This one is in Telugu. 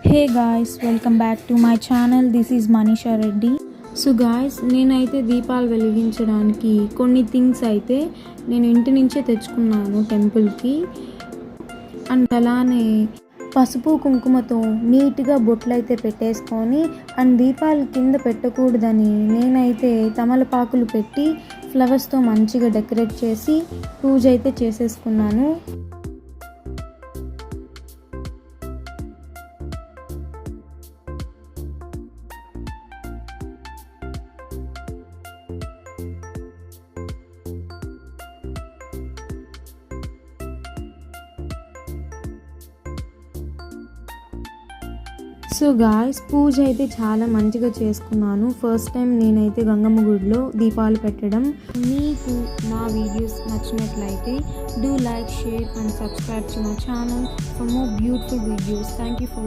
Hey guys, welcome back to my channel. This is Manisha Reddy. So guys, నేనైతే దీపాలు వెలిగించడానికి కొన్ని థింగ్స్ అయితే నేను ఇంటి నుంచే తెచ్చుకున్నాను టెంపుల్కి. అండ్ అలానే పసుపు కుంకుమతో నీట్గా బొట్లు అయితే పెట్టేసుకొని, అండ్ దీపాలు కింద పెట్టకూడదని నేనైతే తమలపాకులు పెట్టి ఫ్లవర్స్తో మంచిగా డెకరేట్ చేసి పూజ అయితే చేసేసుకున్నాను. సో గాయ్స్, పూజ అయితే చాలా మంచిగా చేసుకున్నాను. ఫస్ట్ టైం నేనైతే గంగమ్మ గుడిలో దీపాలు పెట్టడం. మీకు మా వీడియోస్ నచ్చినట్లయితే do like, share and subscribe to my channel for more beautiful videos. Thank you for